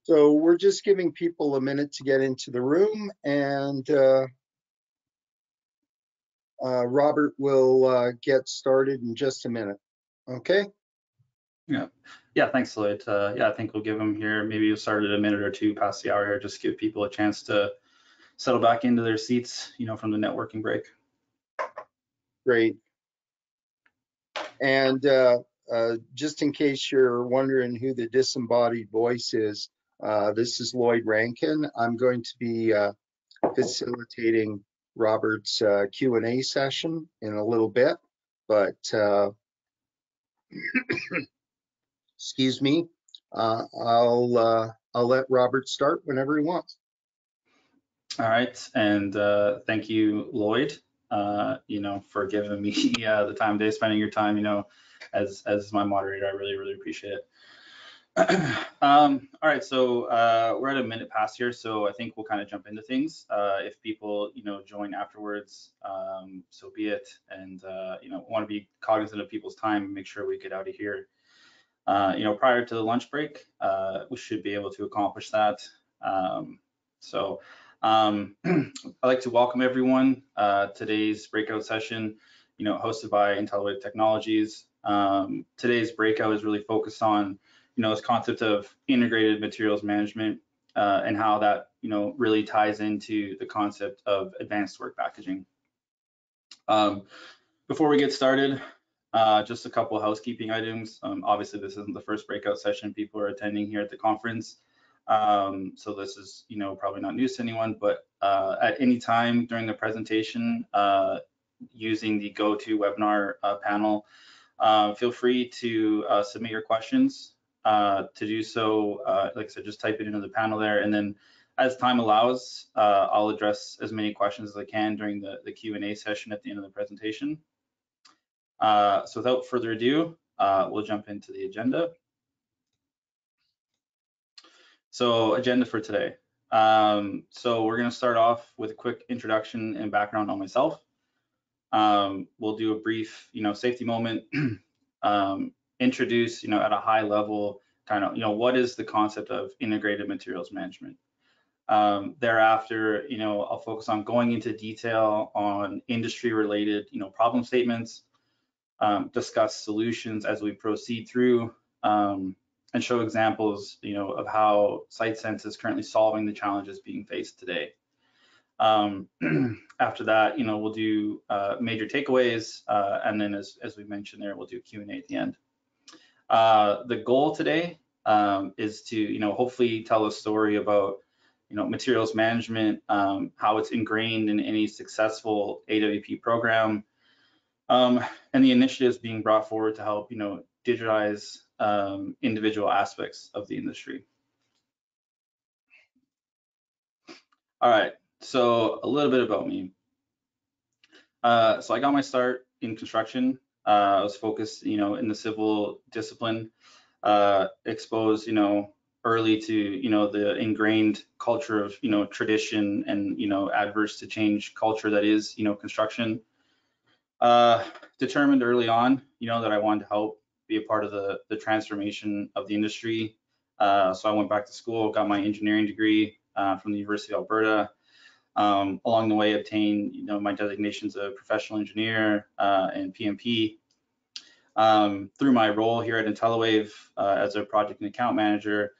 So we're just giving people a minute to get into the room, and Robert will get started in just a minute. Okay? Yeah, thanks, Lloyd. Yeah, I think we'll give them here, maybe we'll start at a minute or two past the hour here, just give people a chance to settle back into their seats, from the networking break. Great. And just in case you're wondering who the disembodied voice is, this is Lloyd Rankin. I'm going to be facilitating Robert's Q&A session in a little bit, but excuse me, I'll let Robert start whenever he wants. All right, and thank you, Lloyd, for giving me the time today, spending your time, as my moderator. I really appreciate it. All right, so we're at a minute past here, so I think we'll kind of jump into things. If people, join afterwards, so be it. And want to be cognizant of people's time and make sure we get out of here. Prior to the lunch break, we should be able to accomplish that. I'd like to welcome everyone. Today's breakout session, hosted by Intelliwave Technologies. Today's breakout is really focused on, this concept of integrated materials management and how that, really ties into the concept of advanced work packaging. Before we get started, just a couple of housekeeping items. Obviously, this isn't the first breakout session people are attending here at the conference. So this is, probably not news to anyone, but at any time during the presentation, using the GoToWebinar panel, feel free to submit your questions. To do so, like I said, just type it into the panel there, and then as time allows, I'll address as many questions as I can during the Q&A session at the end of the presentation. So without further ado, we'll jump into the agenda. So agenda for today. So we're going to start off with a quick introduction and background on myself. We'll do a brief, safety moment, introduce, at a high level, kind of, what is the concept of integrated materials management. Thereafter, I'll focus on going into detail on industry related, problem statements, discuss solutions as we proceed through, and show examples, of how SiteSense is currently solving the challenges being faced today. After that, we'll do major takeaways, and then as we mentioned there, we'll do Q&A at the end. The goal today is to, hopefully tell a story about, materials management, how it's ingrained in any successful AWP program, and the initiatives being brought forward to help, digitize individual aspects of the industry. All right, so a little bit about me. So I got my start in construction. I was focused, in the civil discipline, exposed, early to, the ingrained culture of, tradition and, adverse to change culture that is, construction. Determined early on, that I wanted to help be a part of the transformation of the industry. So I went back to school, got my engineering degree from the University of Alberta. Along the way, obtained, my designations of professional engineer and PMP. Through my role here at Intelliwave as a project and account manager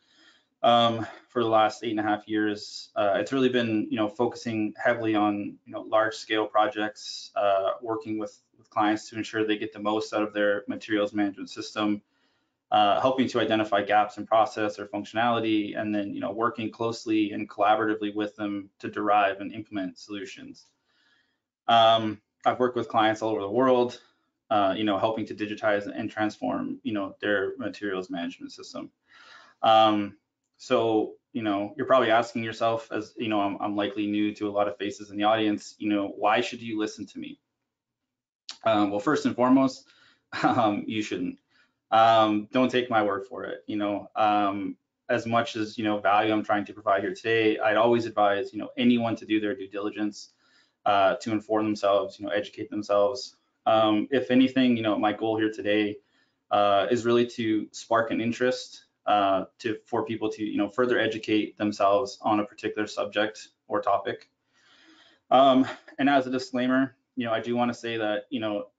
for the last 8.5 years, it's really been, focusing heavily on, large scale projects, working with clients to ensure they get the most out of their materials management system, helping to identify gaps in process or functionality, and then, working closely and collaboratively with them to derive and implement solutions. I've worked with clients all over the world, helping to digitize and transform, their materials management system. So, you're probably asking yourself, as I'm likely new to a lot of faces in the audience, why should you listen to me? Well, first and foremost, you shouldn't. Don't take my word for it. As much as value I'm trying to provide here today, I'd always advise anyone to do their due diligence, to inform themselves, educate themselves. If anything, my goal here today is really to spark an interest for people to further educate themselves on a particular subject or topic. And as a disclaimer, I do want to say that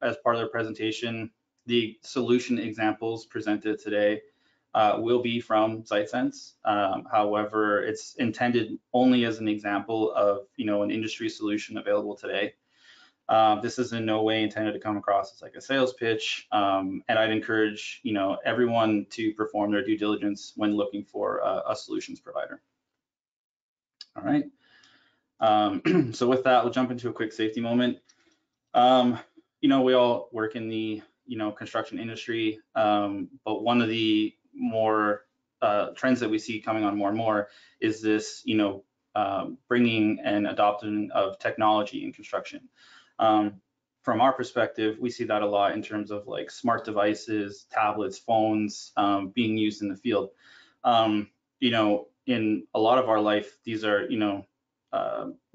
as part of the presentation, the solution examples presented today will be from SiteSense. However, it's intended only as an example of an industry solution available today. This is in no way intended to come across as like a sales pitch, and I'd encourage everyone to perform their due diligence when looking for a solutions provider. All right. So with that, we'll jump into a quick safety moment. We all work in the construction industry, but one of the more trends that we see coming on more and more is this bringing and adoption of technology in construction. From our perspective, we see that a lot in terms of like smart devices, tablets, phones being used in the field. In a lot of our life, these are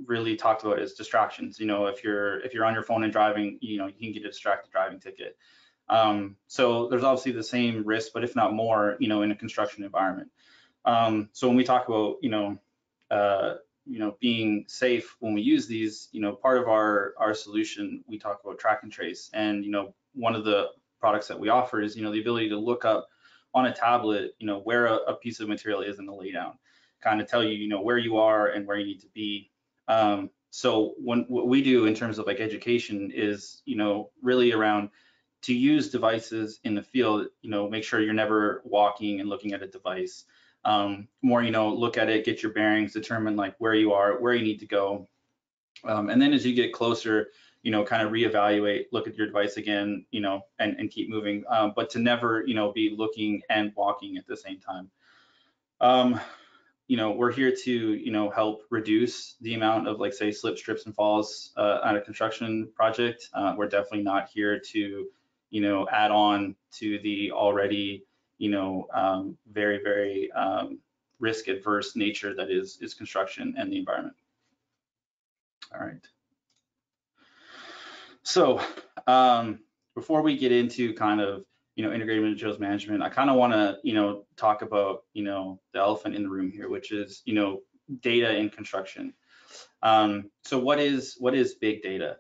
really talked about as distractions. If you're on your phone and driving, you can get a distracted driving ticket. So there's obviously the same risk, but if not more, in a construction environment. So when we talk about being safe when we use these, part of our solution, we talk about track and trace, and one of the products that we offer is the ability to look up on a tablet where a piece of material is in the laydown, kind of tell you where you are and where you need to be. So what we do in terms of like education is really around to use devices in the field, make sure you're never walking and looking at a device. More look at it, get your bearings, determine like where you are, where you need to go, and then as you get closer, kind of reevaluate, look at your device again, and keep moving, but to never be looking and walking at the same time. We're here to help reduce the amount of, like, say, slips, trips, and falls on a construction project. We're definitely not here to add on to the already very, very risk adverse nature that is construction and the environment. All right. So before we get into kind of integrated materials management, I kind of want to talk about the elephant in the room here, which is data in construction. So what is big data?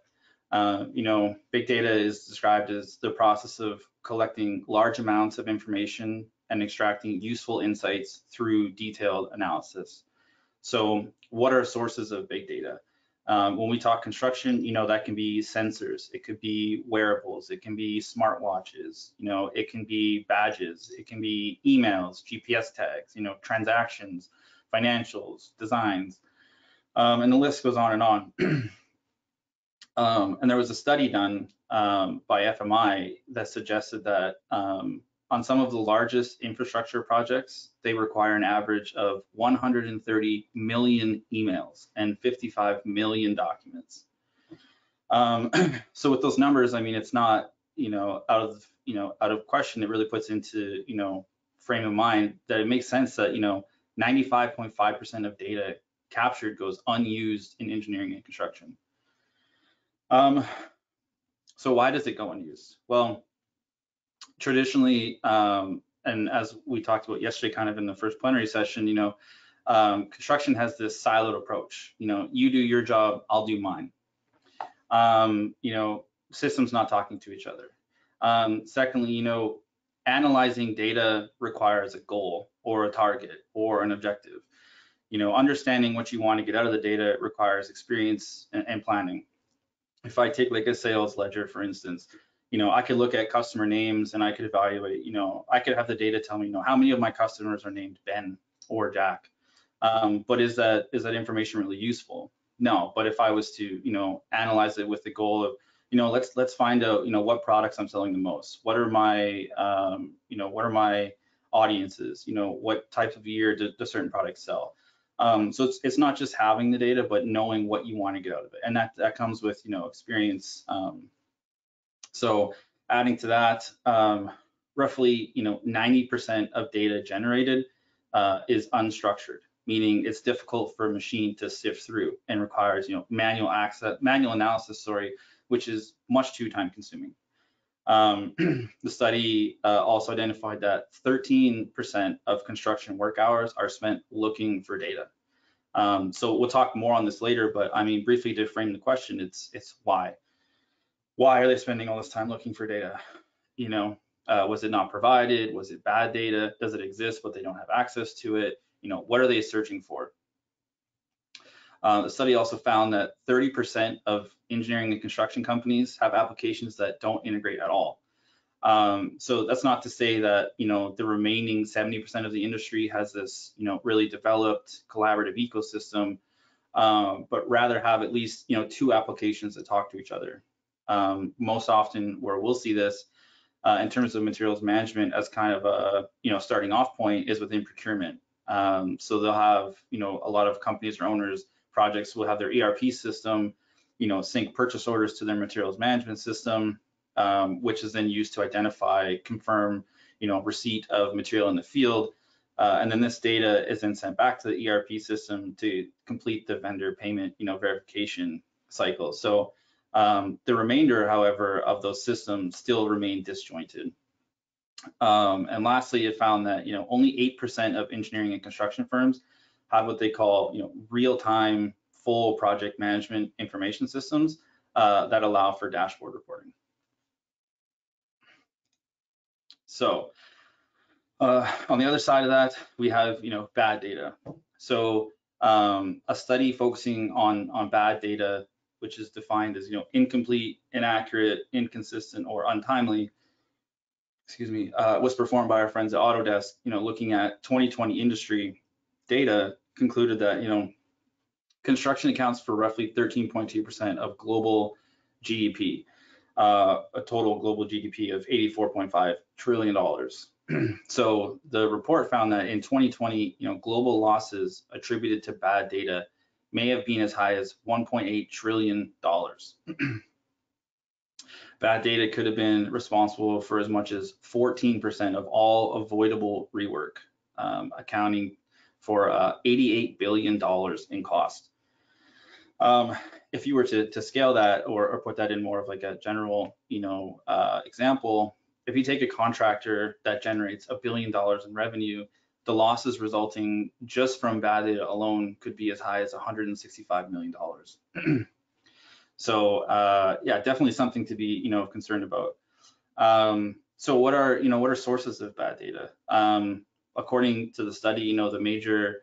Big data is described as the process of collecting large amounts of information and extracting useful insights through detailed analysis. So what are sources of big data? When we talk construction, that can be sensors, it could be wearables, it can be smartwatches, it can be badges, it can be emails, GPS tags, transactions, financials, designs, and the list goes on and on. And there was a study done by FMI that suggested that on some of the largest infrastructure projects, they require an average of 130 million emails and 55 million documents. So with those numbers, I mean, it's not out of question. It really puts into frame of mind that it makes sense that 95.5% of data captured goes unused in engineering and construction. So why does it go unused? Well, traditionally, and as we talked about yesterday, kind of in the first plenary session, construction has this siloed approach. You do your job, I'll do mine. Systems not talking to each other. Secondly, analyzing data requires a goal or a target or an objective. Understanding what you want to get out of the data requires experience and planning. If I take like a sales ledger, for instance, I could look at customer names and I could evaluate, I could have the data tell me, how many of my customers are named Ben or Jack. But is that information really useful? No. But if I was to, analyze it with the goal of, let's find out, what products I'm selling the most. What are my, what are my audiences? What types of year do certain products sell? So it's not just having the data, but knowing what you want to get out of it, and that comes with experience. So adding to that, roughly 90% of data generated is unstructured, meaning it's difficult for a machine to sift through and requires manual analysis, which is much too time consuming. The study also identified that 13% of construction work hours are spent looking for data. So we'll talk more on this later, but I mean, briefly to frame the question, it's why? Why are they spending all this time looking for data? You know, was it not provided? Was it bad data? Does it exist, but they don't have access to it? You know, what are they searching for? The study also found that 30% of engineering and construction companies have applications that don't integrate at all. So that's not to say that, you know, the remaining 70% of the industry has this, you know, really developed collaborative ecosystem, but rather have at least, you know, 2 applications that talk to each other. Most often where we'll see this in terms of materials management as kind of a, you know, starting off point is within procurement. So they'll have, you know, a lot of companies or owners projects will have their ERP system, you know, sync purchase orders to their materials management system, which is then used to identify, confirm, you know, receipt of material in the field. And then this data is then sent back to the ERP system to complete the vendor payment, you know, verification cycle. So the remainder, however, of those systems still remain disjointed. And lastly, it found that, you know, only 8% of engineering and construction firms have what they call, you know, real-time full project management information systems that allow for dashboard reporting. So on the other side of that, we have, you know, bad data. So a study focusing on bad data, which is defined as, you know, incomplete, inaccurate, inconsistent, or untimely, excuse me, was performed by our friends at Autodesk, you know, looking at 2020 industry data, concluded that, you know, construction accounts for roughly 13.2% of global GDP, a total global GDP of $84.5 trillion. So the report found that in 2020, you know, global losses attributed to bad data may have been as high as $1.8 trillion. Bad data could have been responsible for as much as 14% of all avoidable rework, accounting for $88 billion in cost. If you were to scale that or put that in more of like a general, you know, example, if you take a contractor that generates $1 billion in revenue, the losses resulting just from bad data alone could be as high as $165 million. So yeah, definitely something to be, you know, concerned about. So what are sources of bad data? According to the study, you know, the major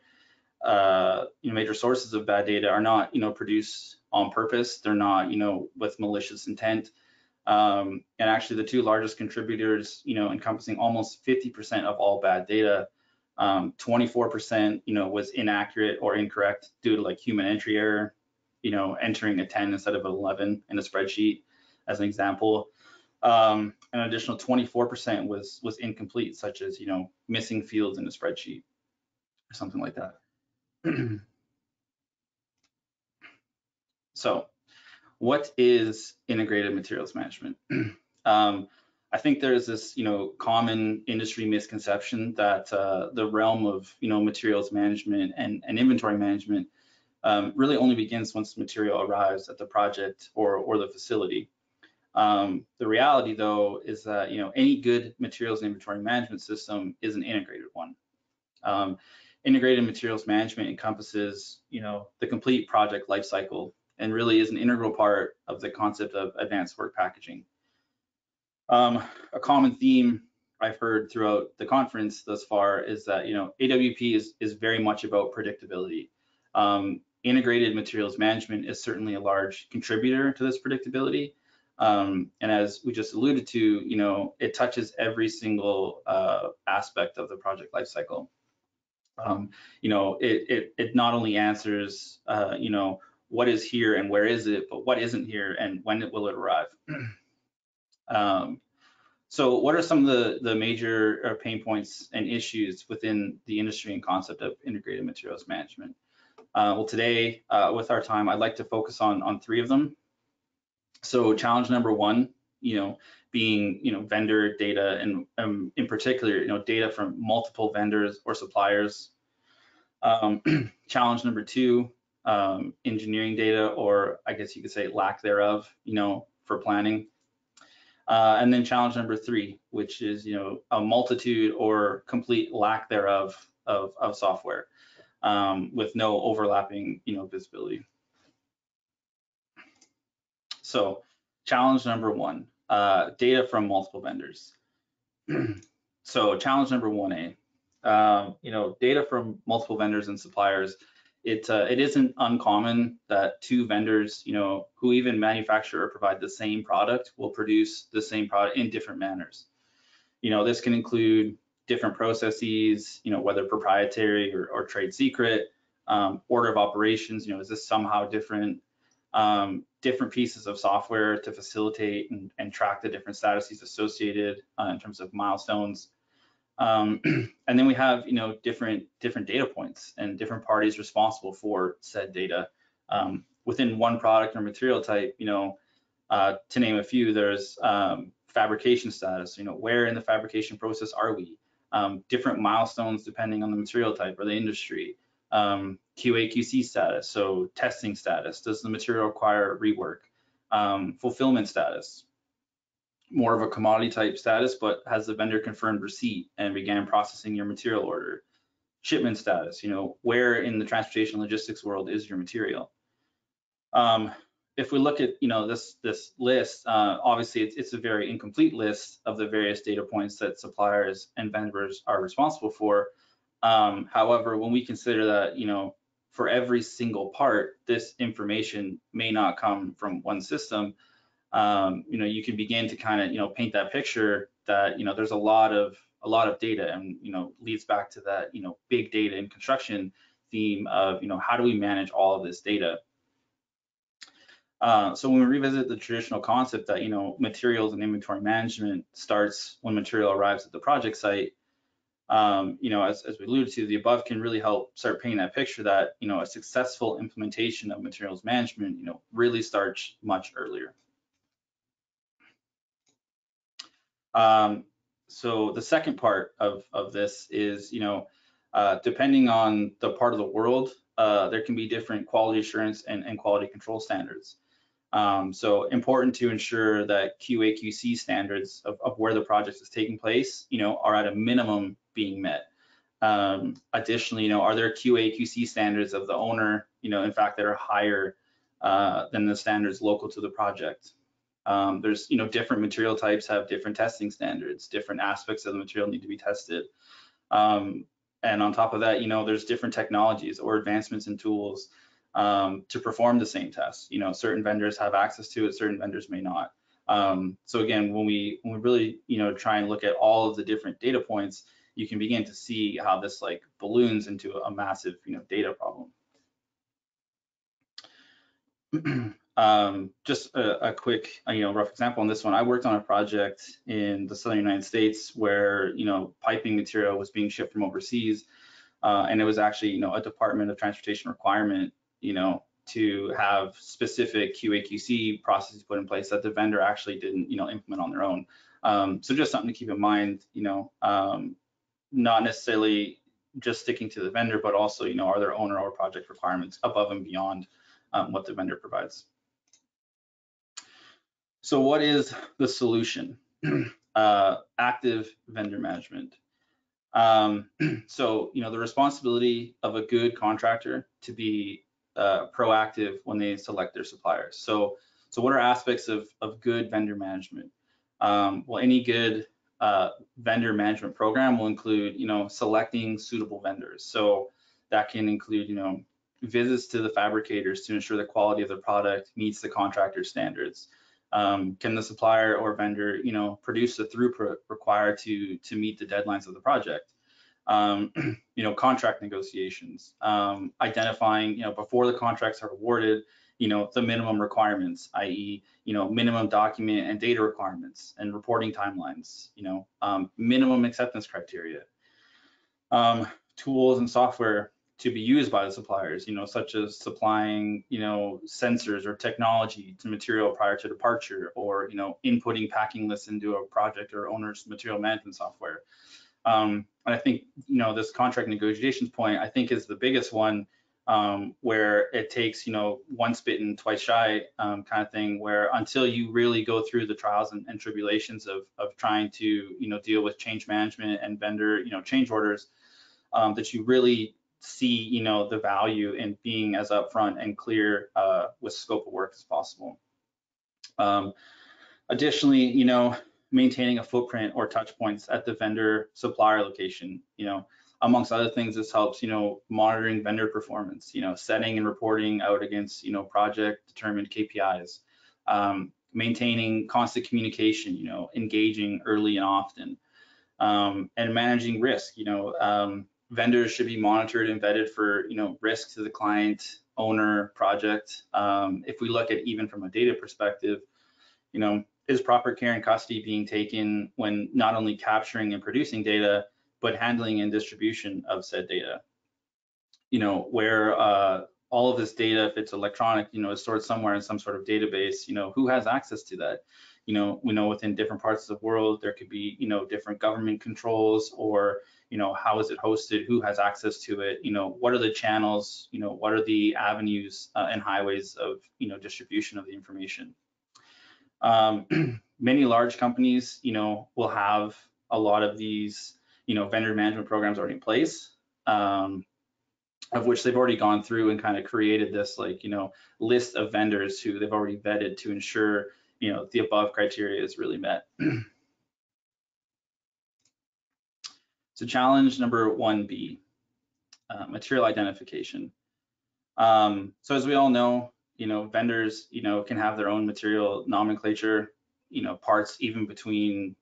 sources of bad data are not, you know, produced on purpose. They're not, you know, with malicious intent. And actually the 2 largest contributors, you know, encompassing almost 50% of all bad data, 24%, you know, was inaccurate or incorrect due to like human entry error, you know, entering a 10 instead of an 11 in a spreadsheet as an example. An additional 24% was incomplete, such as, you know, missing fields in a spreadsheet or something like that. So what is integrated materials management? I think there's this, you know, common industry misconception that the realm of, you know, materials management and inventory management really only begins once the material arrives at the project or the facility. The reality, though, is that, you know, any good materials and inventory management system is an integrated one. Integrated materials management encompasses, you know, the complete project lifecycle and really is an integral part of the concept of advanced work packaging. A common theme I've heard throughout the conference thus far is that, you know, AWP is very much about predictability. Integrated materials management is certainly a large contributor to this predictability. And as we just alluded to, you know, it touches every single aspect of the project lifecycle. You know, it not only answers, you know, what is here and where is it, but what isn't here and when will it arrive. So what are some of the major pain points and issues within the industry and concept of integrated materials management? Well, today, with our time, I'd like to focus on 3 of them. So challenge number 1, you know, being, you know, vendor data and in particular, you know, data from multiple vendors or suppliers. Challenge number 2, engineering data, or I guess you could say lack thereof, you know, for planning. And then challenge number 3, which is, a multitude or complete lack thereof of software with no overlapping, visibility. So challenge number 1, data from multiple vendors. So challenge number 1A, data from multiple vendors and suppliers. It isn't uncommon that 2 vendors, who even manufacture or provide the same product will produce the same product in different manners. This can include different processes, whether proprietary or trade secret, order of operations, is this somehow different, different pieces of software to facilitate and track the different statuses associated in terms of milestones. And then we have, different data points and different parties responsible for said data. Within one product or material type, to name a few, there's fabrication status, where in the fabrication process are we? Different milestones depending on the material type or the industry. QA/QC status, so testing status. Does the material require rework? Fulfillment status. More of a commodity type status, but has the vendor confirmed receipt and began processing your material order? Shipment status, where in the transportation logistics world is your material? If we look at, this list, obviously it's a very incomplete list of the various data points that suppliers and vendors are responsible for. However, when we consider that, for every single part, this information may not come from one system, you can begin to kind of, paint that picture that, there's a lot of data, and, leads back to that, big data in construction theme of, how do we manage all of this data? So when we revisit the traditional concept that, materials and inventory management starts when material arrives at the project site, as we alluded to, the above can really help start painting that picture that, a successful implementation of materials management, really starts much earlier. So the second part of this is, depending on the part of the world, there can be different quality assurance and quality control standards. So important to ensure that QA/QC standards of where the project is taking place, are at a minimum being met. Additionally, are there QA/QC standards of the owner, in fact, that are higher than the standards local to the project? There's, different material types have different testing standards, different aspects of the material need to be tested. And on top of that, there's different technologies or advancements in tools to perform the same test. Certain vendors have access to it, certain vendors may not. So again, when we really, try and look at all of the different data points, you can begin to see how this like balloons into a massive, data problem. Just a quick, rough example on this one. I worked on a project in the southern United States where, piping material was being shipped from overseas, and it was actually, a Department of Transportation requirement, to have specific QA/QC processes put in place that the vendor actually didn't, implement on their own. So just something to keep in mind, not necessarily just sticking to the vendor, but also, are there owner or project requirements above and beyond what the vendor provides. So what is the solution? Active vendor management. So, the responsibility of a good contractor to be proactive when they select their suppliers. So what are aspects of good vendor management? Well, any good vendor management program will include, selecting suitable vendors. So that can include, visits to the fabricators to ensure the quality of the product meets the contractor standards. Can the supplier or vendor, produce the throughput required to meet the deadlines of the project? Contract negotiations, identifying, before the contracts are awarded, the minimum requirements, i.e., minimum document and data requirements and reporting timelines, minimum acceptance criteria, tools and software to be used by the suppliers, such as supplying, sensors or technology to material prior to departure, or, inputting packing lists into a project or owner's material management software. And I think, this contract negotiations point, I think, is the biggest one, where it takes, once bitten, twice shy kind of thing, where until you really go through the trials and tribulations of trying to, deal with change management and vendor, change orders, that you really see, the value in being as upfront and clear with scope of work as possible. Additionally, maintaining a footprint or touch points at the vendor supplier location, amongst other things, this helps, monitoring vendor performance, setting and reporting out against, project determined KPIs, maintaining constant communication, engaging early and often, and managing risk. Vendors should be monitored and vetted for, risk to the client, owner, project. If we look at even from a data perspective, is proper care and custody being taken when not only capturing and producing data, but handling and distribution of said data? Where all of this data, if it's electronic, is stored somewhere in some sort of database, who has access to that? We know within different parts of the world, there could be, different government controls, or, how is it hosted? Who has access to it? What are the channels? What are the avenues and highways of, distribution of the information? Many large companies, will have a lot of these, vendor management programs already in place, of which they've already gone through and kind of created this, list of vendors who they've already vetted to ensure, the above criteria is really met. So challenge number 1B, material identification. So as we all know, vendors, can have their own material nomenclature, parts even between,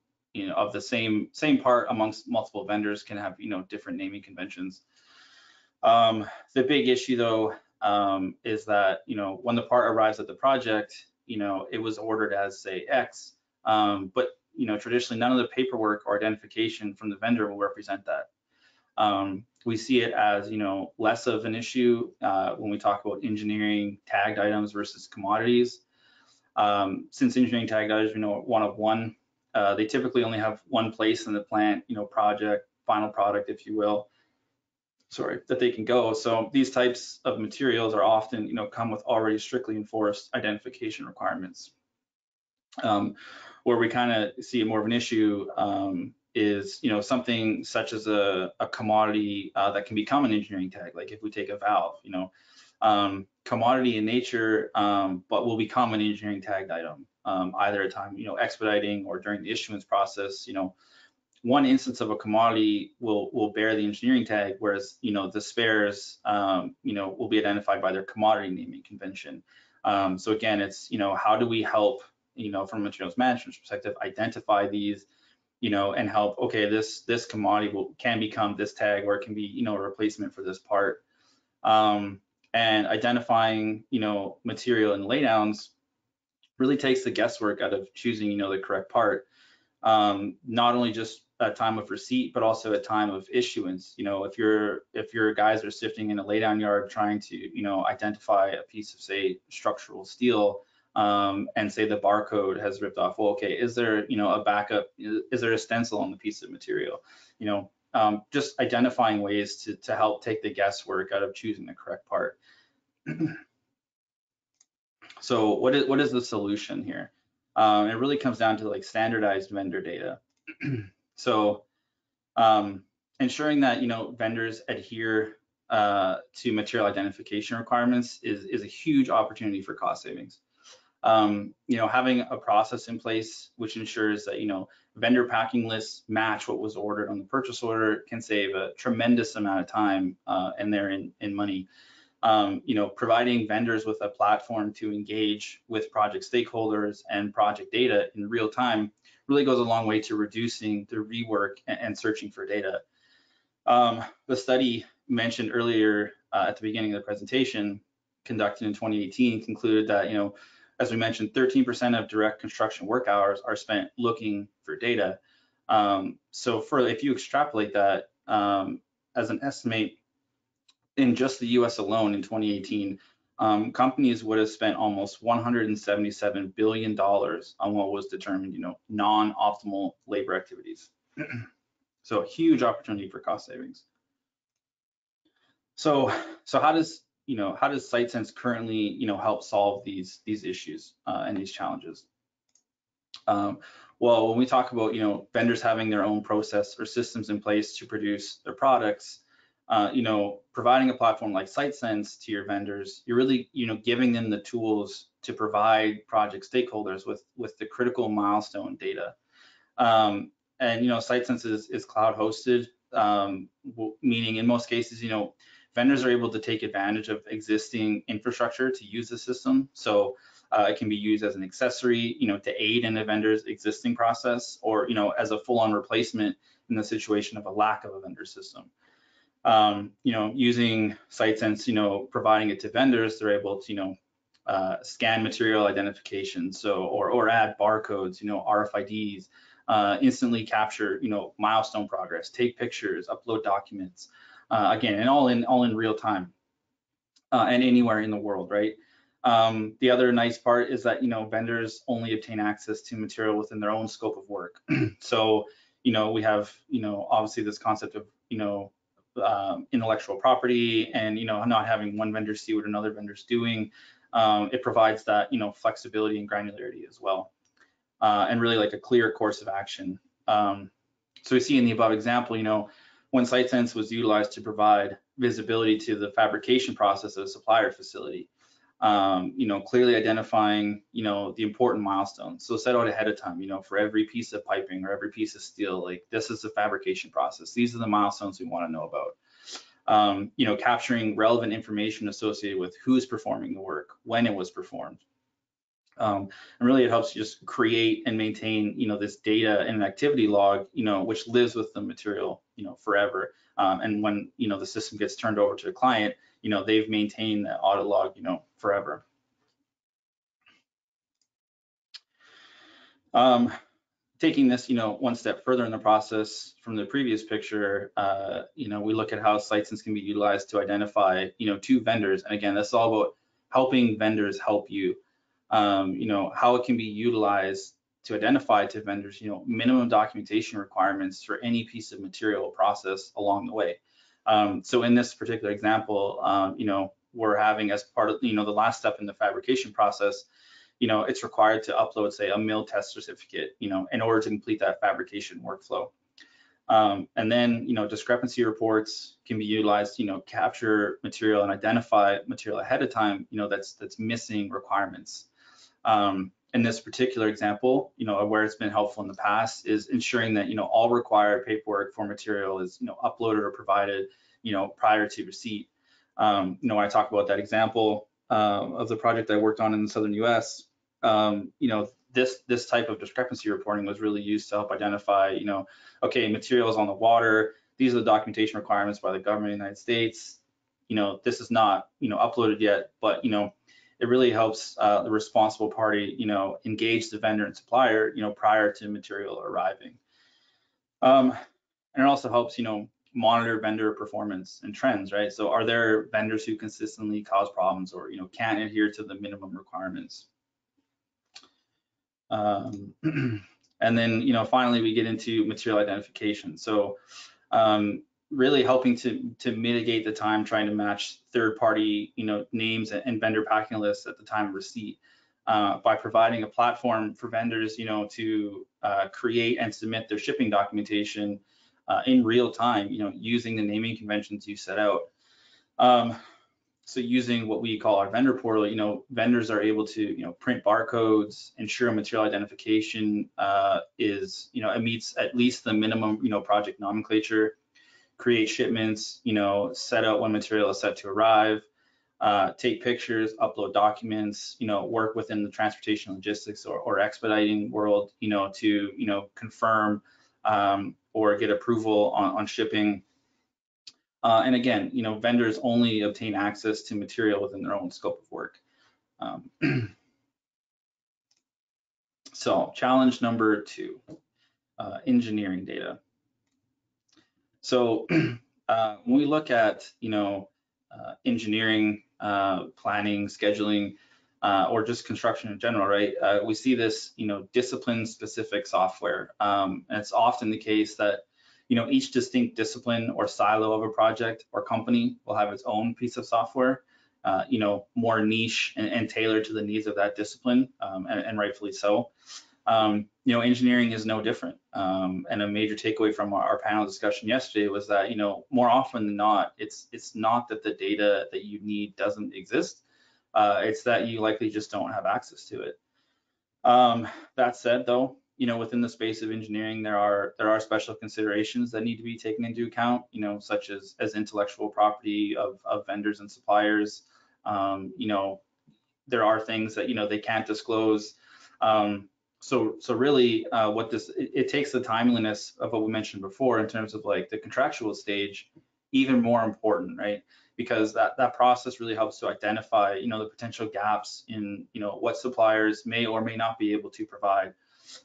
of the same part amongst multiple vendors can have, different naming conventions. The big issue though, is that, when the part arrives at the project, it was ordered as say X, but, traditionally none of the paperwork or identification from the vendor will represent that. We see it as, less of an issue when we talk about engineering tagged items versus commodities. Since engineering tagged items, we know one of one, they typically only have one place in the plant, project, final product, if you will, that they can go. So these types of materials are often, come with already strictly enforced identification requirements. Where we kind of see more of an issue is, something such as a commodity that can become an engineering tag. Like if we take a valve, commodity in nature, but will become an engineering tagged item, either at time, expediting or during the issuance process. One instance of a commodity will bear the engineering tag, whereas, the spares, will be identified by their commodity naming convention. So again, it's, how do we help, from a materials management perspective, identify these, and help, okay, this commodity can become this tag, or it can be, a replacement for this part. And identifying, material and laydowns really takes the guesswork out of choosing, the correct part. Not only just at time of receipt, but also at time of issuance. If your guys are sifting in a laydown yard trying to, identify a piece of, say, structural steel, and say the barcode has ripped off, well, okay, is there, a backup? Is there a stencil on the piece of material? Just identifying ways to help take the guesswork out of choosing the correct part. So what is the solution here? It really comes down to like standardized vendor data. So ensuring that, vendors adhere to material identification requirements is a huge opportunity for cost savings. Having a process in place which ensures that, vendor packing lists match what was ordered on the purchase order can save a tremendous amount of time and therein in money. Providing vendors with a platform to engage with project stakeholders and project data in real time really goes a long way to reducing the rework and searching for data. The study mentioned earlier at the beginning of the presentation, conducted in 2018, concluded that, as we mentioned, 13% of direct construction work hours are spent looking for data. So if you extrapolate that as an estimate, in just the US alone in 2018, companies would have spent almost $177 billion on what was determined, non-optimal labor activities. So a huge opportunity for cost savings. So how does how does SiteSense currently, help solve these issues and these challenges? Well, when we talk about, vendors having their own process or systems in place to produce their products, providing a platform like SiteSense to your vendors, you're really, giving them the tools to provide project stakeholders with the critical milestone data. And, SiteSense is cloud hosted, meaning in most cases, vendors are able to take advantage of existing infrastructure to use the system. So it can be used as an accessory, to aid in a vendor's existing process, or, as a full-on replacement in the situation of a lack of a vendor system. Using SiteSense, providing it to vendors, they're able to, scan material identification, so or add barcodes, RFIDs, instantly capture, milestone progress, take pictures, upload documents, again, and all in real time, and anywhere in the world, right? The other nice part is that, vendors only obtain access to material within their own scope of work. So, we have, obviously this concept of, intellectual property, and, not having one vendor see what another vendor's doing. It provides that, flexibility and granularity as well, and really like a clear course of action. So we see in the above example, when SiteSense was utilized to provide visibility to the fabrication process of a supplier facility, clearly identifying, the important milestones. So set out ahead of time, for every piece of piping or every piece of steel, like this is the fabrication process. These are the milestones we want to know about. Capturing relevant information associated with who's performing the work, when it was performed. And really it helps you just create and maintain, this data in an activity log, which lives with the material, forever. And when, the system gets turned over to a client, they've maintained that audit log, forever. Taking this, one step further in the process from the previous picture, we look at how SiteSense can be utilized to identify, two vendors. And again, this is all about helping vendors help you. How it can be utilized to identify to vendors, minimum documentation requirements for any piece of material process along the way. So in this particular example, we're having as part of, the last step in the fabrication process, it's required to upload, say, a mill test certificate, in order to complete that fabrication workflow. And then, discrepancy reports can be utilized, capture material and identify material ahead of time, that's missing requirements. In this particular example, where it's been helpful in the past is ensuring that, all required paperwork for material is, uploaded or provided, prior to receipt. When I talk about that example of the project I worked on in the Southern US, this type of discrepancy reporting was really used to help identify, okay, materials on the water, these are the documentation requirements by the government of the United States. This is not, uploaded yet, but, it really helps the responsible party, engage the vendor and supplier, prior to material arriving. And it also helps, monitor vendor performance and trends, right? So are there vendors who consistently cause problems or, can't adhere to the minimum requirements? And then, finally, we get into material identification. So really helping to mitigate the time trying to match third-party, names and vendor packing lists at the time of receipt, by providing a platform for vendors, to create and submit their shipping documentation in real time, using the naming conventions you set out. So using what we call our vendor portal, vendors are able to, print barcodes, ensure material identification is, it meets at least the minimum, project nomenclature, create shipments, set out when material is set to arrive, take pictures, upload documents, work within the transportation logistics or expediting world, to, confirm or get approval on shipping. And again, vendors only obtain access to material within their own scope of work. So challenge number 2, engineering data. So when we look at, engineering, planning, scheduling, or just construction in general, right? We see this, discipline-specific software. And it's often the case that, each distinct discipline or silo of a project or company will have its own piece of software. more niche and tailored to the needs of that discipline, and rightfully so. Engineering is no different. And a major takeaway from our panel discussion yesterday was that, more often than not, it's not that the data that you need doesn't exist. It's that you likely just don't have access to it. That said, though, within the space of engineering, there are special considerations that need to be taken into account, such as intellectual property of vendors and suppliers. There are things that they can't disclose. So really, it takes the timeliness of what we mentioned before in terms of like the contractual stage even more important, right? Because that process really helps to identify, the potential gaps in, what suppliers may or may not be able to provide,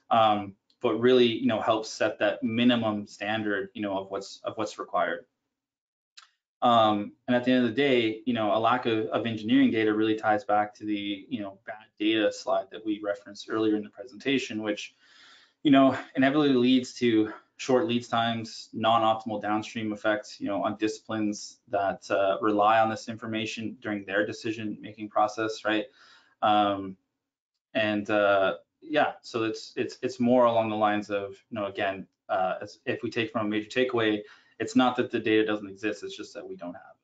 but really, helps set that minimum standard, of what's required. And at the end of the day, a lack of engineering data really ties back to the, bad data slide that we referenced earlier in the presentation, which, inevitably leads to short lead times, non-optimal downstream effects, on disciplines that rely on this information during their decision-making process, right? Yeah, so it's more along the lines of, again, if we take from a major takeaway, it's not that the data doesn't exist, it's just that we don't have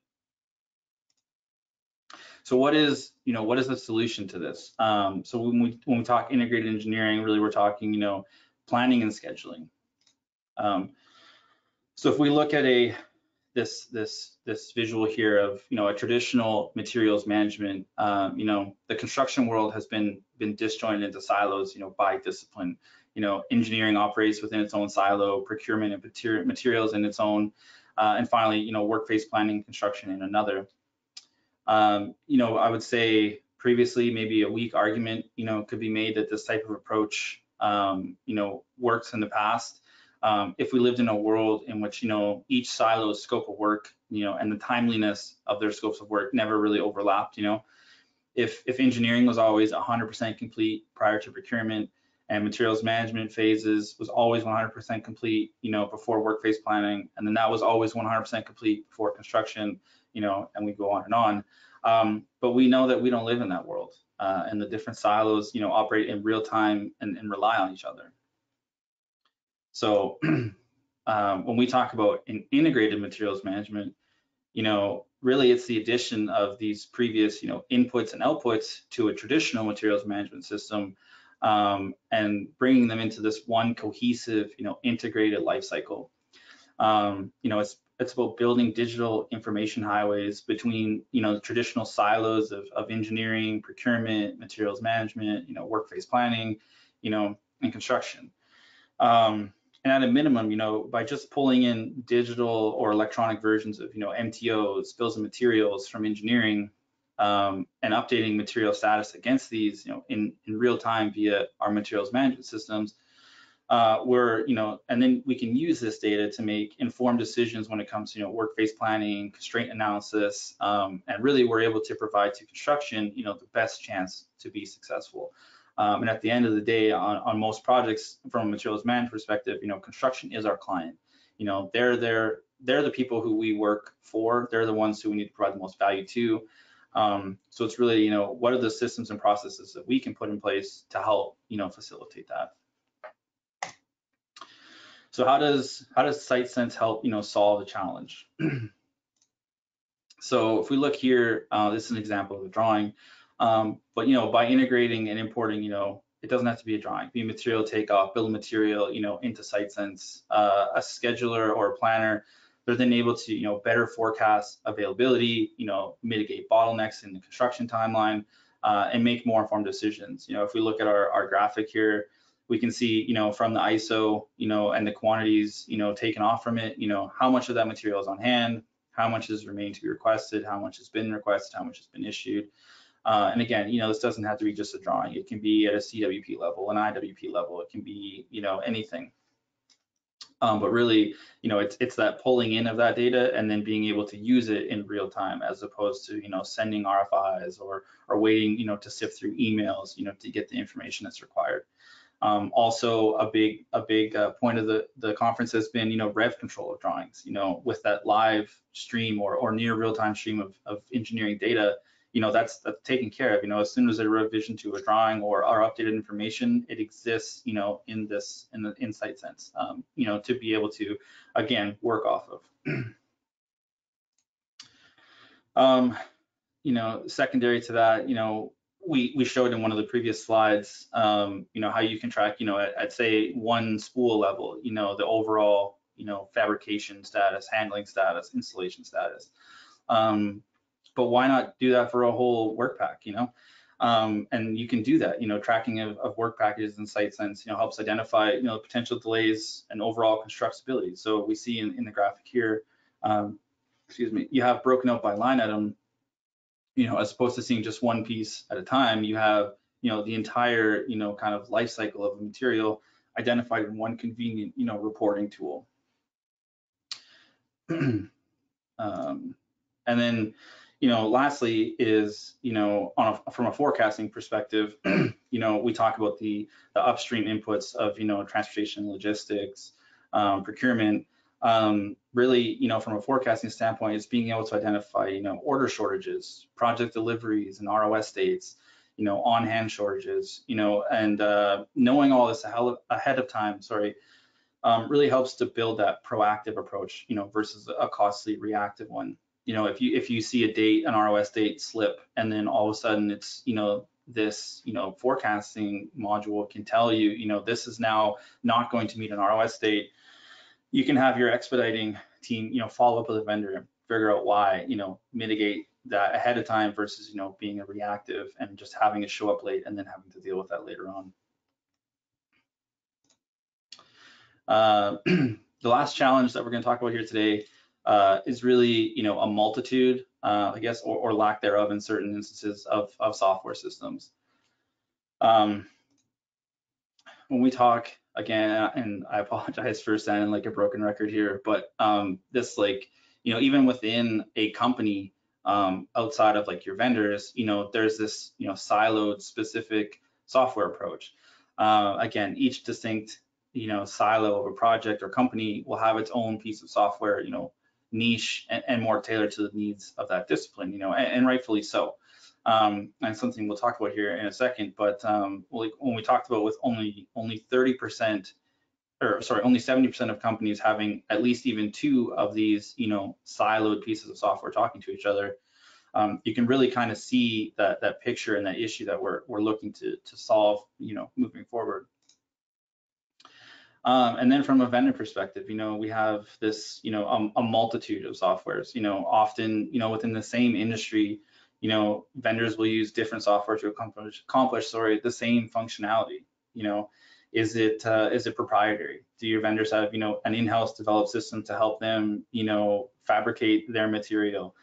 it. So what is the solution to this? So when we talk integrated engineering, really we're talking, planning and scheduling. So if we look at this visual here of a traditional materials management, the construction world has been disjointed into silos, by discipline. Engineering operates within its own silo, procurement and materials in its own, and finally, work phase planning and construction in another. I would say previously maybe a weak argument, could be made that this type of approach, works in the past. If we lived in a world in which, each silo's scope of work, and the timeliness of their scopes of work never really overlapped, if engineering was always 100% complete prior to procurement and materials management phases was always 100% complete, before work phase planning, and then that was always 100% complete before construction, and we go on and on. But we know that we don't live in that world, and the different silos, operate in real time and rely on each other. So when we talk about an integrated materials management, really it's the addition of these previous, inputs and outputs to a traditional materials management system, and bringing them into this one cohesive, integrated life cycle. It's about building digital information highways between, the traditional silos of engineering, procurement, materials management, work phase planning, and construction. And at a minimum, by just pulling in digital or electronic versions of, MTOs, bills of materials from engineering, and updating material status against these, in real time via our materials management systems, and then we can use this data to make informed decisions when it comes to, work phase planning, constraint analysis, and really we're able to provide to construction, the best chance to be successful. And at the end of the day, on most projects, from a materials management perspective, construction is our client. They're the people who we work for. They're the ones who we need to provide the most value to. So it's really, what are the systems and processes that we can put in place to help, facilitate that. So how does SiteSense help, solve the challenge? So if we look here, this is an example of a drawing. But by integrating and importing, it doesn't have to be a drawing, be a material takeoff, bill of material, into SiteSense, a scheduler or a planner. They're then able to, better forecast availability, mitigate bottlenecks in the construction timeline, and make more informed decisions. If we look at our graphic here, we can see, from the ISO, and the quantities, taken off from it, how much of that material is on hand, how much has remained to be requested, how much has been requested, how much has been issued. And again, this doesn't have to be just a drawing. It can be at a CWP level, an IWP level. It can be, anything. But really, it's that pulling in of that data and then being able to use it in real time, as opposed to, sending RFIs or waiting, to sift through emails, to get the information that's required. Also, a big point of the conference has been, Rev Control of Drawings. With that live stream or near real-time stream of engineering data, that's taken care of. As soon as a revision to a drawing or updated information, it exists, in the insight sense, to be able to, again, work off of. Secondary to that, we showed in one of the previous slides, how you can track, at say one spool level, the overall, fabrication status, handling status, installation status. But why not do that for a whole work pack, and you can do that, tracking of work packages in SiteSense, helps identify, potential delays and overall constructability. So we see in the graphic here, excuse me, you have broken out by line item, as opposed to seeing just one piece at a time. You have, the entire, kind of life cycle of the material identified in one convenient, reporting tool. And then, lastly is, from a forecasting perspective, we talk about the upstream inputs of, transportation, logistics, procurement. Really, from a forecasting standpoint, it's being able to identify, order shortages, project deliveries, and ROS dates, on-hand shortages, and knowing all this ahead of time, really helps to build that proactive approach, versus a costly reactive one. If you see a date, an ROS date slip, and then all of a sudden it's, this, forecasting module can tell you, this is now not going to meet an ROS date, you can have your expediting team, follow up with a vendor and figure out why, mitigate that ahead of time versus, being a reactive and just having it show up late and then having to deal with that later on. The last challenge that we're going to talk about here today is really, a multitude, I guess, or lack thereof in certain instances of software systems. When we talk, again, and I apologize for sounding like a broken record here, but this, even within a company, outside of your vendors, there's this, siloed specific software approach. Again, each distinct, silo of a project or company will have its own piece of software, niche and more tailored to the needs of that discipline, and rightfully so. And something we'll talk about here in a second, but when we talked about with only 30%, or sorry, only 70% of companies having at least even two of these, siloed pieces of software talking to each other, you can really kind of see that picture and that issue that we're looking to solve, moving forward. And then from a vendor perspective, we have this, a multitude of softwares, often, within the same industry, vendors will use different software to accomplish the same functionality. Is it proprietary? Do your vendors have, an in-house developed system to help them, fabricate their material?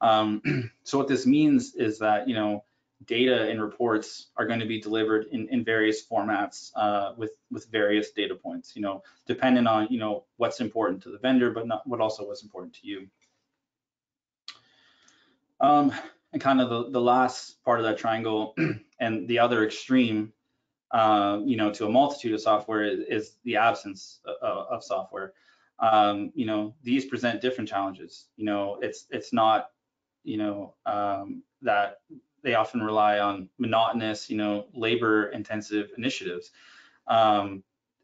So what this means is that, data and reports are going to be delivered in various formats, with various data points, depending on, what's important to the vendor, but not what also was important to you. And kind of the last part of that triangle and the other extreme, to a multitude of software is the absence of software. These present different challenges. It's not, that they often rely on monotonous, labor-intensive initiatives.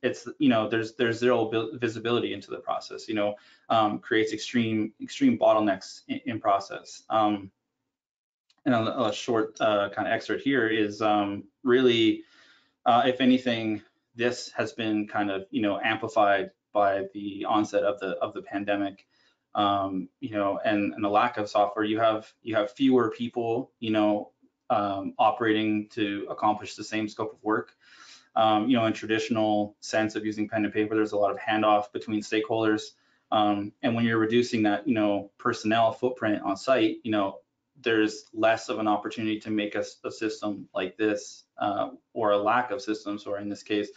It's, there's zero visibility into the process. Creates extreme bottlenecks in process. And a short kind of excerpt here is really, if anything, this has been kind of, amplified by the onset of the pandemic, and the lack of software. You have fewer people, operating to accomplish the same scope of work. In traditional sense of using pen and paper, there's a lot of handoff between stakeholders. And when you're reducing that, personnel footprint on site, there's less of an opportunity to make a system like this, or a lack of systems, or in this case,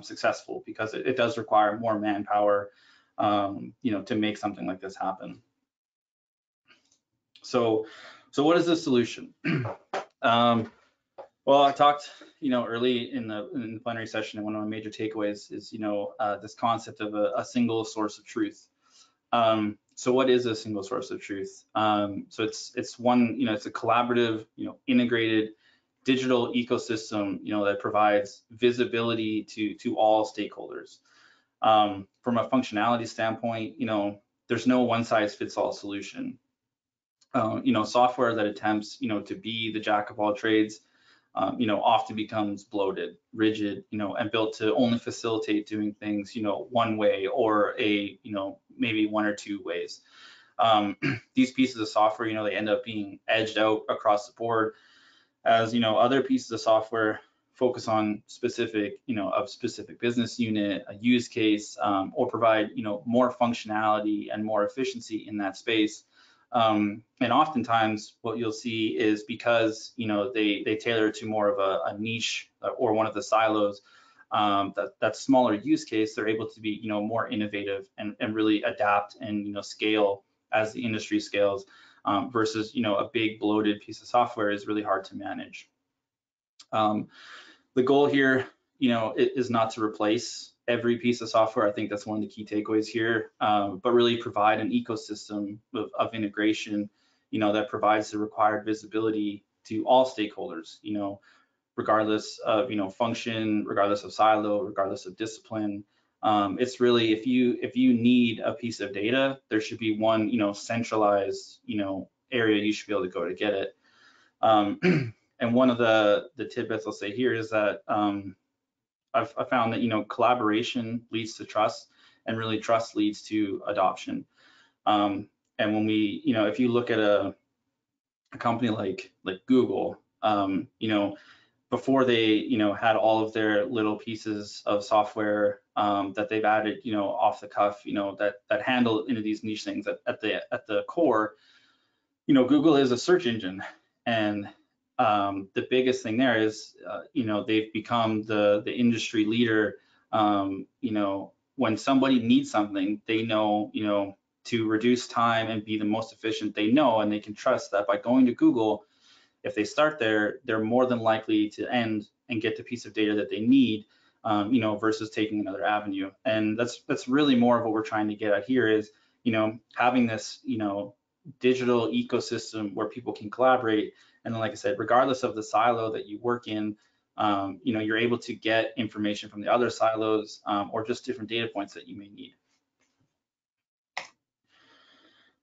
successful, because it does require more manpower, to make something like this happen. So what is the solution? Well, I talked, early in the plenary session, and one of my major takeaways is, this concept of a single source of truth. So what is a single source of truth? So it's one, it's a collaborative, integrated digital ecosystem, that provides visibility to all stakeholders. From a functionality standpoint, there's no one size fits all solution. Software that attempts, to be the jack of all trades, often becomes bloated, rigid, and built to only facilitate doing things, one way or maybe one or two ways. These pieces of software, they end up being edged out across the board as, other pieces of software focus on specific, a specific business unit, a use case, or provide, more functionality and more efficiency in that space. And oftentimes what you'll see is because, they tailor to more of a niche or one of the silos, that smaller use case, they're able to be, more innovative and really adapt and, scale as the industry scales, versus, a big bloated piece of software is really hard to manage. The goal here, is not to replace every piece of software. I think that's one of the key takeaways here, but really provide an ecosystem of integration, that provides the required visibility to all stakeholders, regardless of, function, regardless of silo, regardless of discipline. It's really, if you need a piece of data, there should be one, centralized, area you should be able to go to get it. And one of the tidbits I'll say here is that I've found that, collaboration leads to trust, and really trust leads to adoption. And when we, if you look at a company like Google, before they, had all of their little pieces of software that they've added, off the cuff, that handle these niche things at the core, Google is a search engine, and the biggest thing there is, they've become the industry leader. When somebody needs something, they know, to reduce time and be the most efficient, they know, and they can trust that by going to Google, if they start there, they're more than likely to end and get the piece of data that they need, versus taking another avenue. And that's really more of what we're trying to get at here is, having this, digital ecosystem where people can collaborate. And then, like I said, regardless of the silo that you work in, you're able to get information from the other silos, or just different data points that you may need.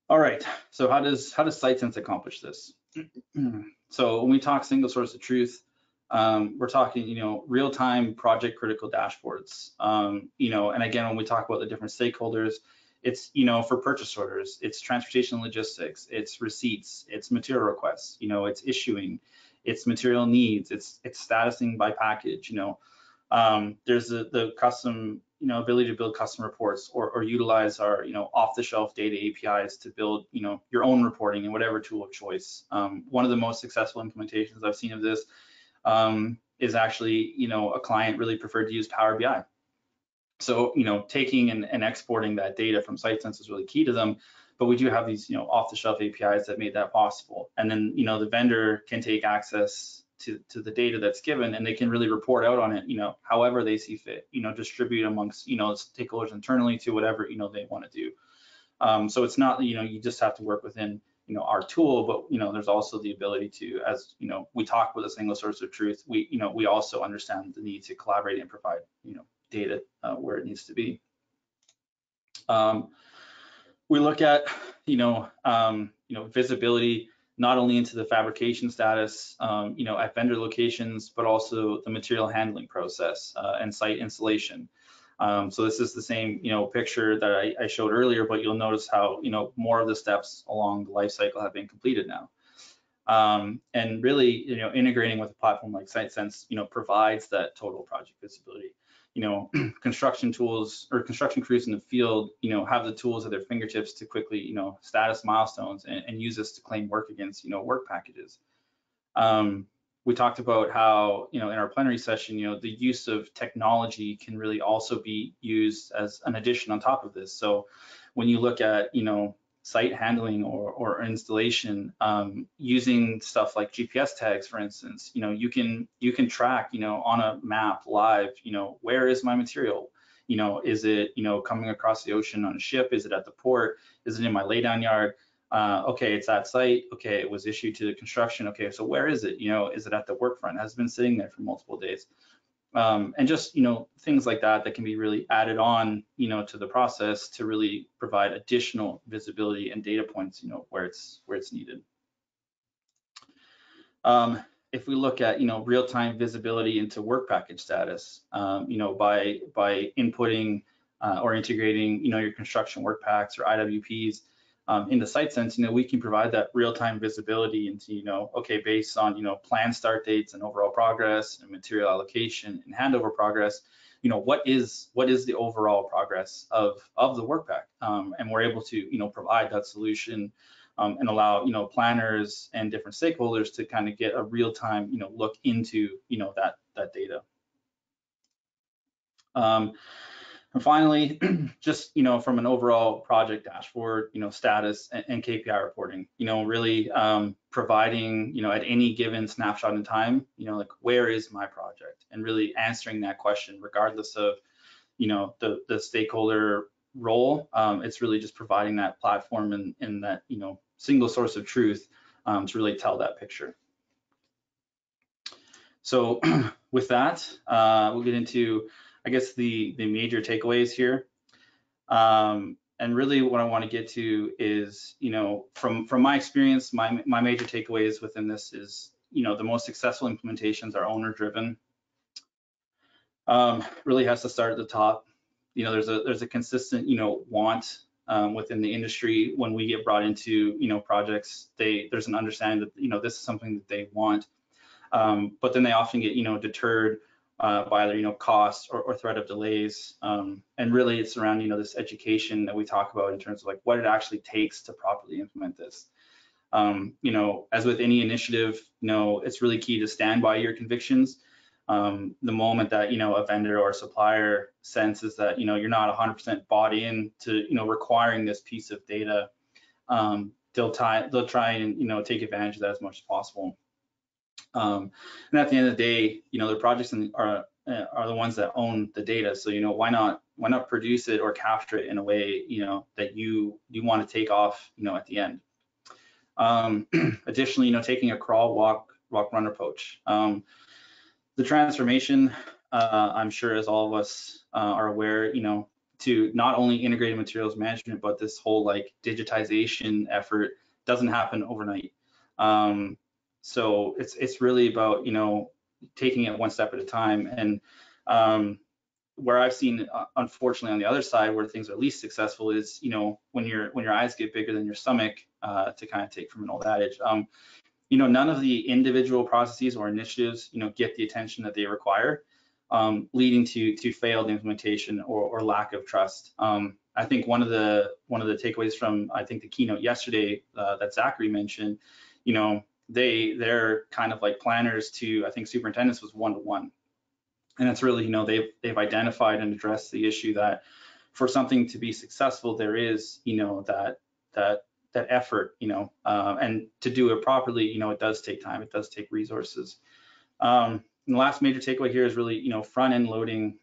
All right, so how does SiteSense accomplish this? So when we talk single source of truth, we're talking, real-time project critical dashboards. And again, when we talk about the different stakeholders, it's, for purchase orders, it's transportation and logistics, it's receipts, it's material requests, it's issuing, it's material needs, it's statusing by package, there's the custom, ability to build custom reports or utilize our, off-the-shelf data APIs to build, your own reporting in whatever tool of choice. One of the most successful implementations I've seen of this is actually, a client really preferred to use Power BI. So, taking and exporting that data from SiteSense is really key to them, but we do have these, off-the-shelf APIs that made that possible. And then, the vendor can take access to the data that's given, and they can really report out on it, however they see fit, distribute amongst, stakeholders internally to whatever, they want to do. So it's not, you just have to work within, our tool, but, there's also the ability to, as, we talk with a single source of truth, we also understand the need to collaborate and provide, data where it needs to be. We look at, visibility, not only into the fabrication status, at vendor locations, but also the material handling process and site installation. So this is the same, picture that I showed earlier, but you'll notice how, more of the steps along the life cycle have been completed now. And really, integrating with a platform like SiteSense, provides that total project visibility. Construction tools or construction crews in the field, have the tools at their fingertips to quickly, status milestones and use this to claim work against, work packages. We talked about how, in our plenary session, the use of technology can really also be used as an addition on top of this. So when you look at, site handling or installation, using stuff like GPS tags, for instance, you can track, on a map live, where is my material? Is it, coming across the ocean on a ship? Is it at the port? Is it in my laydown yard? Okay, it's at site. Okay, it was issued to the construction. Okay, so where is it? Is it at the work front? Has it been sitting there for multiple days? And just, things like that can be really added on, to the process to really provide additional visibility and data points, where it's needed. If we look at, real-time visibility into work package status, by inputting or integrating, your construction work packs or IWPs into SiteSense, we can provide that real-time visibility into, okay, based on, planned start dates and overall progress and material allocation and handover progress, what is the overall progress of the work pack? And we're able to, provide that solution and allow, planners and different stakeholders to kind of get a real-time, look into, that data. And finally, just, from an overall project dashboard, status and KPI reporting, really providing, at any given snapshot in time, like, where is my project? And really answering that question regardless of, the stakeholder role. It's really just providing that platform and that, single source of truth to really tell that picture. So with that, we'll get into, I guess, the major takeaways here. And really what I want to get to is, from my experience, my major takeaways within this is, the most successful implementations are owner driven. Really has to start at the top. There's a consistent, want within the industry. When we get brought into, projects, there's an understanding that, this is something that they want. But then they often get, deterred by either, cost or threat of delays. And really it's around, this education that we talk about in terms of like what it actually takes to properly implement this. As with any initiative, it's really key to stand by your convictions. The moment that, a vendor or supplier senses that, you're not 100% bought in to, requiring this piece of data, they'll try and, take advantage of that as much as possible. And at the end of the day, the projects are the ones that own the data. So, why not produce it or capture it in a way, that you want to take off, at the end. Additionally, taking a crawl, walk, run approach. The transformation, I'm sure as all of us are aware, to not only integrated materials management, but this whole like digitization effort doesn't happen overnight. So it's really about, taking it one step at a time. And where I've seen, unfortunately, on the other side, where things are least successful is, when your eyes get bigger than your stomach, to kind of take from an old adage. None of the individual processes or initiatives, get the attention that they require, leading to failed implementation or lack of trust. I think one of the takeaways from, I think, the keynote yesterday that Zachary mentioned, they're kind of like planners to, I think, superintendents was one-to-one. And it's really, they've identified and addressed the issue that for something to be successful, there is, that effort, and to do it properly, it does take time, it does take resources. And the last major takeaway here is really, front end loading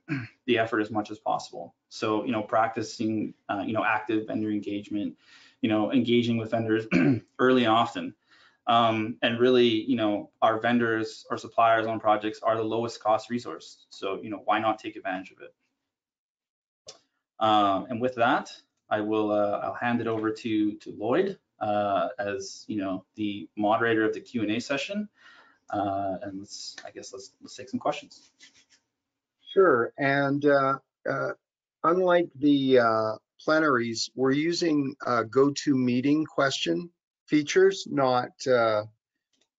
the effort as much as possible. So, practicing, active vendor engagement, engaging with vendors early and often. And really, our vendors or suppliers on projects are the lowest cost resource. So, why not take advantage of it? And with that, I'll hand it over to Lloyd as the moderator of the Q&A session. And let's take some questions. Sure. And unlike the plenaries, we're using GoToMeeting question features, not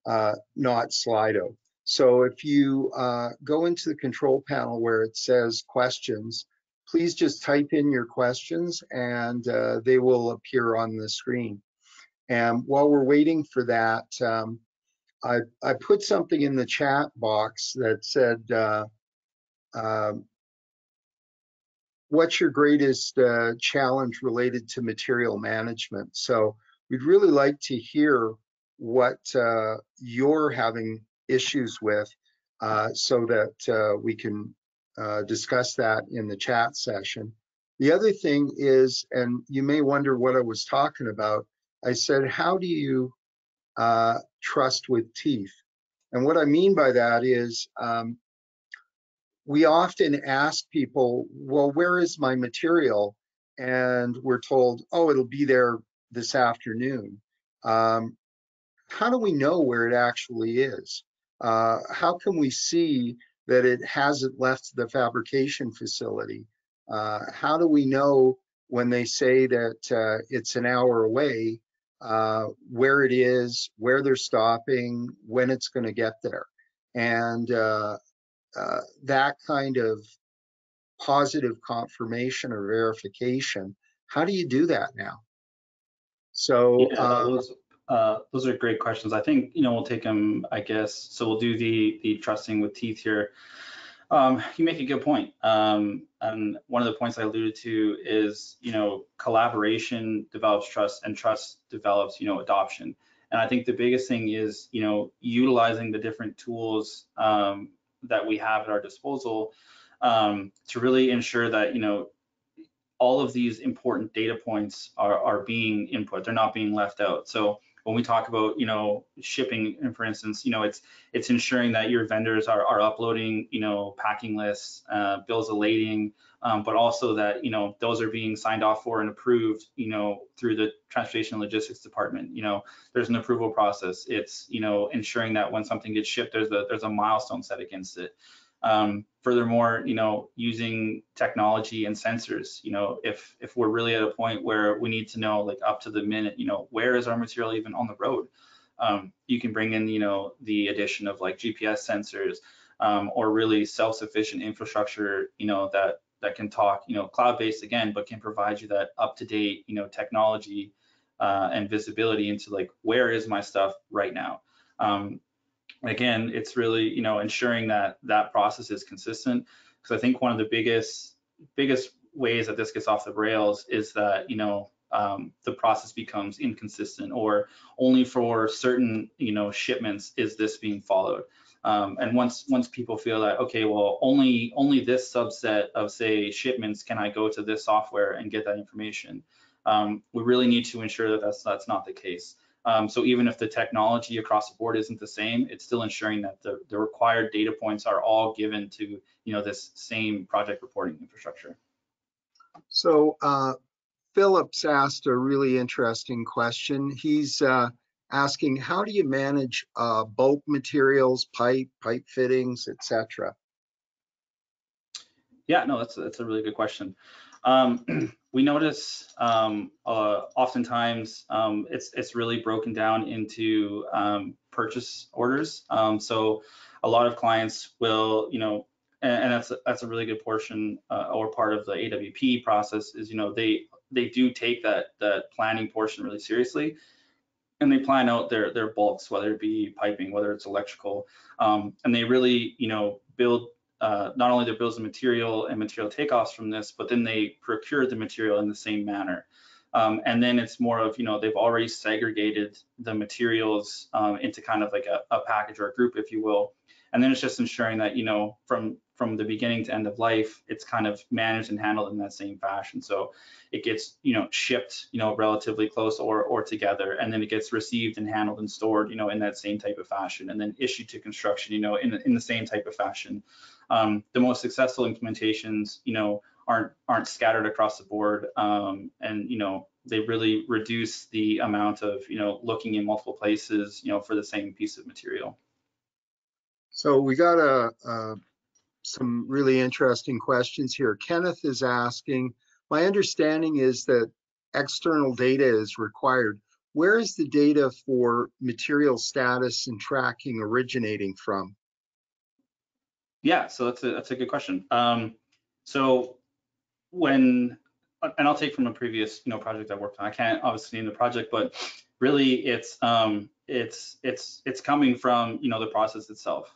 Slido. So if you go into the control panel where it says questions, please just type in your questions and they will appear on the screen. And while we're waiting for that, I put something in the chat box that said, what's your greatest challenge related to material management? So we'd really like to hear what you're having issues with so that we can discuss that in the chat session. The other thing is, and you may wonder what I was talking about, I said, how do you trust with teeth? And what I mean by that is, we often ask people, well, where is my material? And we're told, oh, it'll be there this afternoon. How do we know where it actually is? How can we see that it hasn't left the fabrication facility? How do we know when they say that it's an hour away, where it is, where they're stopping, when it's going to get there? And that kind of positive confirmation or verification, how do you do that now? So Yeah, those are great questions. I think, we'll take them, I guess. So we'll do the trusting with teeth here. You make a good point. And one of the points I alluded to is, collaboration develops trust, and trust develops, adoption. And I think the biggest thing is, utilizing the different tools that we have at our disposal to really ensure that, all of these important data points are being input. They're not being left out. So when we talk about, shipping, and for instance, it's ensuring that your vendors are uploading, packing lists, bills of lading, but also that, those are being signed off for and approved, through the transportation and logistics department. There's an approval process. It's, ensuring that when something gets shipped, there's a milestone set against it. Furthermore, using technology and sensors, if we're really at a point where we need to know, like up to the minute, where is our material even on the road, you can bring in, the addition of like GPS sensors, or really self-sufficient infrastructure, that can talk, cloud-based again, but can provide you that up-to-date, technology and visibility into like, where is my stuff right now? Again, it's really, ensuring that that process is consistent, because I think one of the biggest ways that this gets off the rails is that, the process becomes inconsistent, or only for certain, shipments is this being followed. And once people feel that, okay, well, only this subset of, say, shipments can I go to this software and get that information, we really need to ensure that that's not the case. So even if the technology across the board isn't the same, it's still ensuring that the required data points are all given to, this same project reporting infrastructure. So Philip's asked a really interesting question. He's asking, how do you manage bulk materials, pipe fittings, etc.? Yeah, no, that's a really good question. We notice oftentimes it's really broken down into purchase orders. So a lot of clients will, and that's a really good portion or part of the AWP process is, they do take that planning portion really seriously, and they plan out their bulks, whether it be piping, whether it's electrical, and they really, build not only their bills of material and material takeoffs from this, but then they procure the material in the same manner. And then it's more of, they've already segregated the materials into kind of like a package or a group, if you will. And then it's just ensuring that, from the beginning to end of life, it's kind of managed and handled in that same fashion. So it gets, shipped, relatively close or together, and then it gets received and handled and stored, in that same type of fashion, and then issued to construction, in the same type of fashion. The most successful implementations, aren't scattered across the board, and they really reduce the amount of looking in multiple places, for the same piece of material. So we got some really interesting questions here. Kenneth is asking, my understanding is that external data is required. Where is the data for material status and tracking originating from? Yeah, so that's a good question. So when, and I'll take from a previous project I worked on. I can't obviously name the project, but really it's coming from the process itself.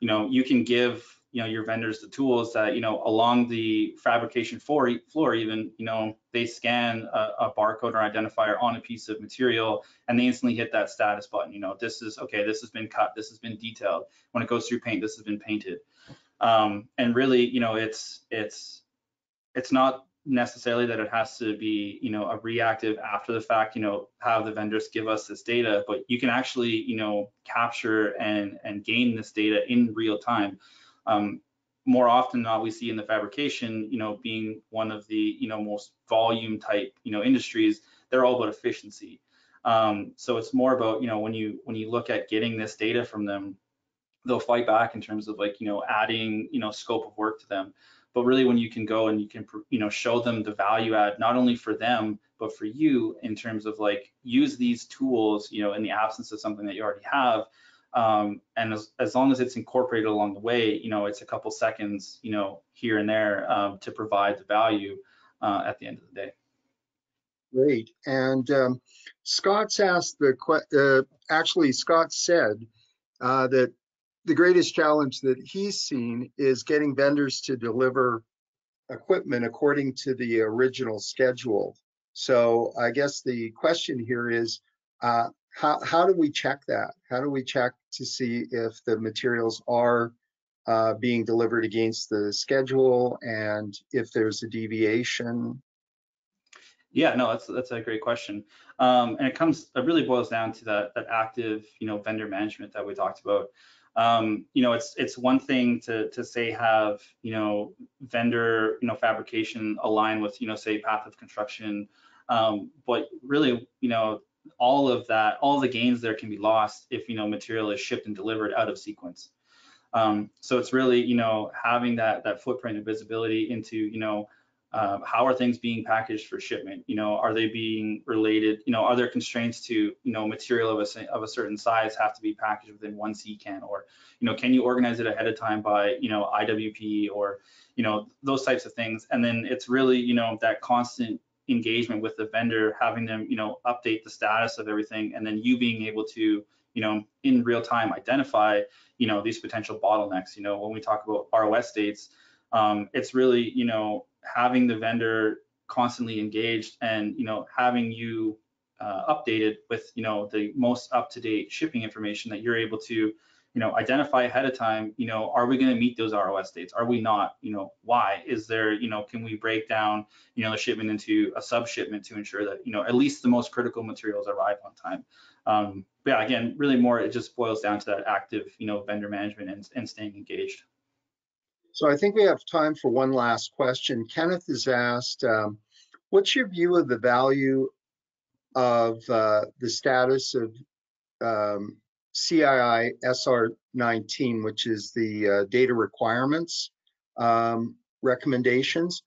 You can give your vendors the tools that along the fabrication floor even they scan a barcode or identifier on a piece of material, and they instantly hit that status button. This is okay, this has been cut, this has been detailed. When it goes through paint, this has been painted. And really, it's not necessarily that it has to be, a reactive after the fact, have the vendors give us this data, but you can actually, capture and gain this data in real time. More often than not, we see in the fabrication, being one of the, most volume type, industries, they're all about efficiency. So it's more about, when you look at getting this data from them, they'll fight back in terms of like, adding, scope of work to them. But really when you can go and you can, show them the value add, not only for them, but for you in terms of like, use these tools, in the absence of something that you already have. And as long as it's incorporated along the way, it's a couple seconds, here and there to provide the value at the end of the day. Great. And Scott's asked actually Scott said that the greatest challenge that he's seen is getting vendors to deliver equipment according to the original schedule. So I guess the question here is, how do we check that? How do we check to see if the materials are being delivered against the schedule and if there's a deviation? Yeah, no, that's a great question. And it really boils down to that active, vendor management that we talked about. It's one thing to say have, vendor, fabrication align with, say path of construction. But really, all of that, all the gains there can be lost if, material is shipped and delivered out of sequence. So it's really, having that footprint and visibility into, how are things being packaged for shipment? Are they being related? Are there constraints to, material of a certain size have to be packaged within one CCAN, or, can you organize it ahead of time by, IWP, or, those types of things. And then it's really, that constant engagement with the vendor, having them, update the status of everything, and then you being able to, in real time identify, these potential bottlenecks. When we talk about ROS dates, it's really, having the vendor constantly engaged and, having you updated with, the most up-to-date shipping information that you're able to, identify ahead of time. Are we going to meet those ROS dates? Are we not? Why? Is there, can we break down, the shipment into a sub-shipment to ensure that, at least the most critical materials arrive on time? But yeah, again, really more, it just boils down to that active, vendor management and staying engaged. So I think we have time for one last question. Kenneth has asked, what's your view of the value of the status of CII SR19, which is the data requirements recommendations,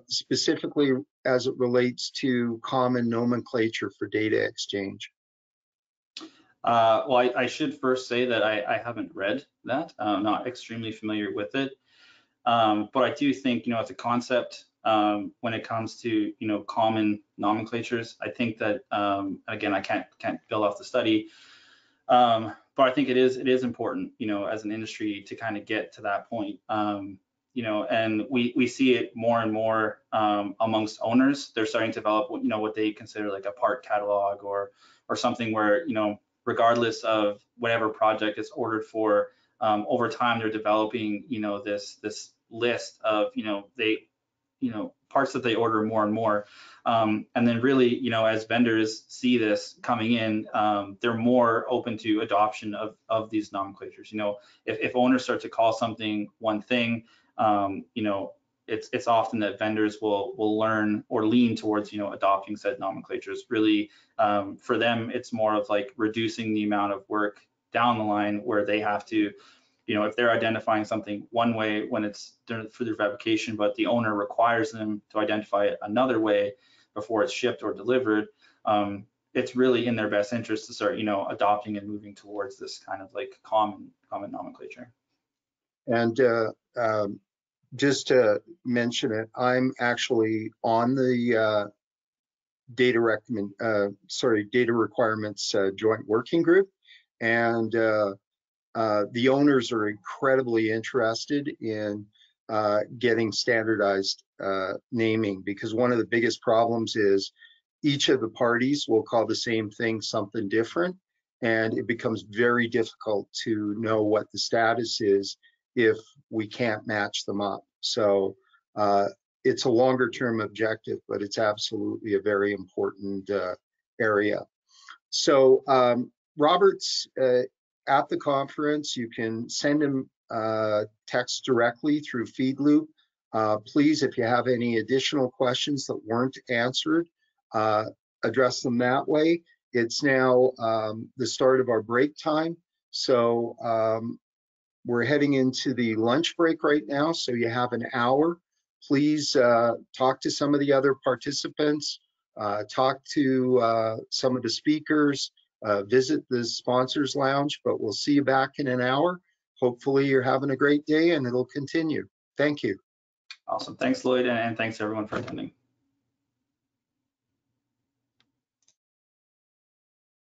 specifically as it relates to common nomenclature for data exchange? Well, I should first say that I haven't read that. I'm not extremely familiar with it. But I do think, it's a concept when it comes to, common nomenclatures. I think that, again, I can't build off the study, but I think it is important, as an industry to kind of get to that point. And we see it more and more amongst owners. They're starting to develop, what they consider like a part catalog or something where, regardless of whatever project is ordered for, over time they're developing, this list of, parts that they order more and more. And then really, as vendors see this coming in, they're more open to adoption of these nomenclatures. If owners start to call something one thing, it's often that vendors will learn or lean towards, adopting said nomenclatures. Really, for them, it's more of like reducing the amount of work down the line where they have to, if they're identifying something one way when it's for their fabrication, but the owner requires them to identify it another way before it's shipped or delivered, it's really in their best interest to start, adopting and moving towards this kind of like common nomenclature. And just to mention it, I'm actually on the data requirements joint working group, and the owners are incredibly interested in getting standardized naming, because one of the biggest problems is each of the parties will call the same thing something different, and it becomes very difficult to know what the status is if we can't match them up. So it's a longer term objective, but it's absolutely a very important area. So Robert's at the conference. You can send him text directly through FeedLoop. Please, if you have any additional questions that weren't answered, address them that way. It's now the start of our break time. So we're heading into the lunch break right now. So you have an hour. Please talk to some of the other participants, talk to some of the speakers, visit the sponsors lounge, but we'll see you back in an hour. Hopefully you're having a great day and it'll continue. Thank you. Awesome. Thanks, Lloyd, and thanks everyone for attending.